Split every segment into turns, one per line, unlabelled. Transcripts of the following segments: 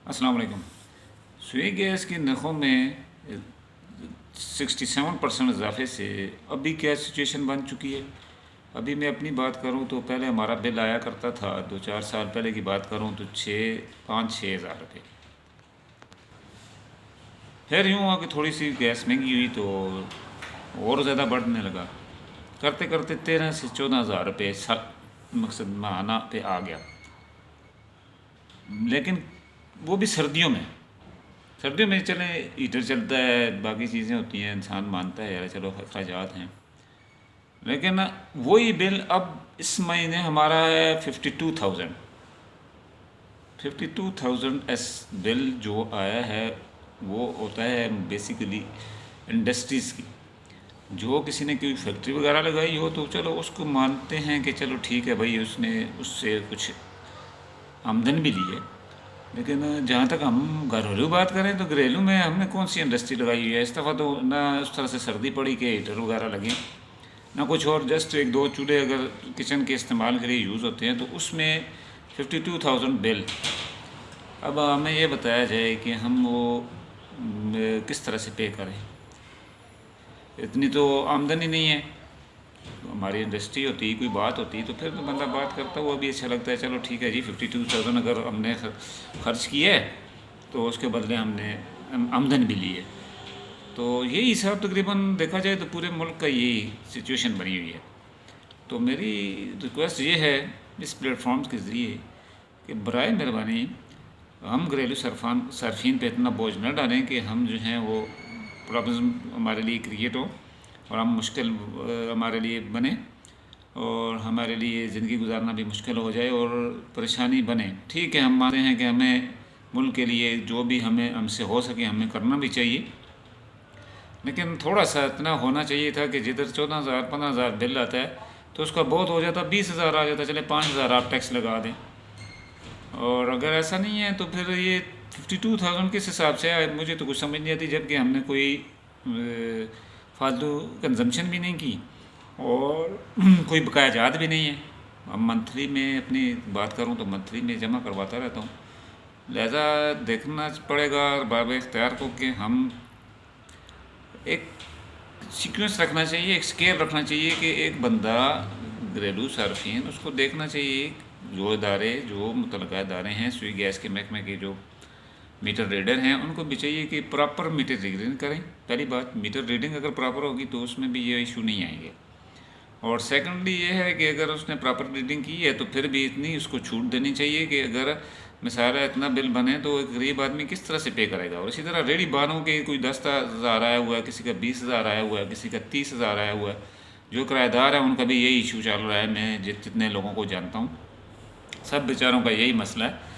अस्सलाम वालेकुम। सुई गैस के नरखों में 67% इजाफे से अभी क्या सिचुएशन बन चुकी है। अभी मैं अपनी बात करूं तो पहले हमारा बिल आया करता था, 2-4 साल पहले की बात करूं तो 6-5-6 हज़ार रुपये। फिर यूँ हुआ कि थोड़ी सी गैस महंगी हुई तो और ज़्यादा बढ़ने लगा, करते करते 13 से 14 हज़ार रुपये मकसद माहाना पे आ गया। लेकिन वो भी सर्दियों में चले हीटर चलता है, बाकी चीज़ें होती हैं, इंसान मानता है यार चलो अखराजात हैं। लेकिन वही बिल अब इस महीने हमारा है 52,000 एस बिल जो आया है। वो होता है बेसिकली इंडस्ट्रीज़ की, जो किसी ने कोई फैक्ट्री वगैरह लगाई हो तो चलो उसको मानते हैं कि चलो ठीक है भाई, उसने उससे कुछ आमदन भी ली है। लेकिन जहाँ तक हम घरेलू बात करें तो घरेलू में हमने कौन सी इंडस्ट्री लगाई हुई है। इस दफ़ा तो ना उस तरह से सर्दी पड़ी कि हीटर वगैरह लगे, ना कुछ और। जस्ट एक दो चूल्हे अगर किचन के इस्तेमाल के लिए यूज़ होते हैं तो उसमें 52,000 बिल। अब हमें ये बताया जाए कि हम वो किस तरह से पे करें। इतनी तो आमदनी नहीं है, हमारी इंडस्ट्री होती, कोई बात होती तो फिर तो बंदा बात करता, वो भी अच्छा लगता है। चलो ठीक है जी, 52,000 अगर हमने खर्च की है तो उसके बदले हमने आमदन भी ली है। तो यही हिसाब तकरीबन देखा जाए तो पूरे मुल्क का यही सिचुएशन बनी हुई है। तो मेरी रिक्वेस्ट ये है इस प्लेटफॉर्म के ज़रिए कि बराए मेहरबानी हम घरेलू सरफीन पे इतना बोझ न डालें कि हम जो हैं वो प्रॉब्लम हमारे लिए क्रिएट हो और हम मुश्किल हमारे लिए बने और हमारे लिए ज़िंदगी गुजारना भी मुश्किल हो जाए और परेशानी बने। ठीक है, हम मानते हैं कि हमें मुल्क के लिए जो भी हमें हमसे हो सके हमें करना भी चाहिए, लेकिन थोड़ा सा इतना होना चाहिए था कि जिधर 14,000-15,000 बिल आता है तो उसका बहुत हो जाता, 20,000 आ जाता, चले 5,000 आप टैक्स लगा दें। और अगर ऐसा नहीं है तो फिर ये 52,000 किस हिसाब से आए, मुझे तो कुछ समझ नहीं आती। जबकि हमने कोई फालतू कंजम्पशन भी नहीं की और कोई बकाया जात भी नहीं है। अब मंथली में अपनी बात करूं तो मंथली में जमा करवाता रहता हूं। लिहाजा देखना पड़ेगा बाब इख्तियार को कि हम एक सीक्वेंस रखना चाहिए, एक स्केल रखना चाहिए कि एक बंदा घरेलू सार्फिन उसको देखना चाहिए, जो इदारे जो मुतल्लिक़ा इदारे हैं सुई गैस के महकमे के जो मीटर रीडर हैं उनको भी चाहिए कि प्रॉपर मीटर रीडिंग करें। पहली बात, मीटर रीडिंग अगर प्रॉपर होगी तो उसमें भी ये इशू नहीं आएंगे। और सेकेंडली ये है कि अगर उसने प्रॉपर रीडिंग की है तो फिर भी इतनी उसको छूट देनी चाहिए कि अगर मिसाल इतना बिल बने तो एक गरीब आदमी किस तरह से पे करेगा। और इसी तरह रेडी बानों के कोई 10,000 आया हुआ है, किसी का 20,000 आया हुआ है, किसी का 30,000 आया हुआ है। जो किराएदार हैं उनका भी यही इशू चल रहा है। मैं जितने लोगों को जानता हूँ सब बेचारों का यही मसला है।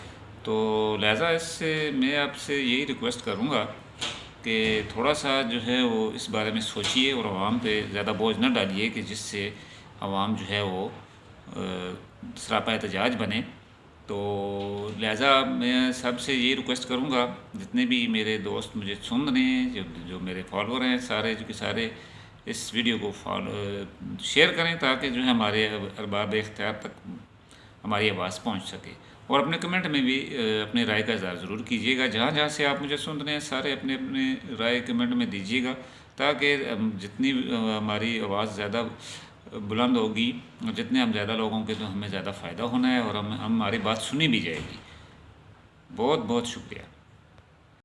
तो लिहाजा इससे मैं आपसे यही रिक्वेस्ट करूँगा कि थोड़ा सा जो है वो इस बारे में सोचिए और आवाम पे ज़्यादा बोझ न डालिए कि जिससे आवाम जो है वो सरापा एहतजाज बने। तो लिहाजा मैं सबसे ये रिक्वेस्ट करूँगा, जितने भी मेरे दोस्त मुझे सुन रहे हैं, जो मेरे फॉलोअर हैं सारे जो कि सारे इस वीडियो को शेयर करें ताकि जो है हमारे अरबाब इख्तियार तक हमारी आवाज़ पहुंच सके। और अपने कमेंट में भी अपनी राय का इज़हार ज़रूर कीजिएगा। जहाँ जहाँ से आप मुझे सुन रहे हैं सारे अपने अपने राय कमेंट में दीजिएगा ताकि जितनी हमारी आवाज़ ज़्यादा बुलंद होगी और जितने हम ज़्यादा लोगों के तो हमें ज़्यादा फ़ायदा होना है और हमारी बात सुनी भी जाएगी। बहुत बहुत शुक्रिया।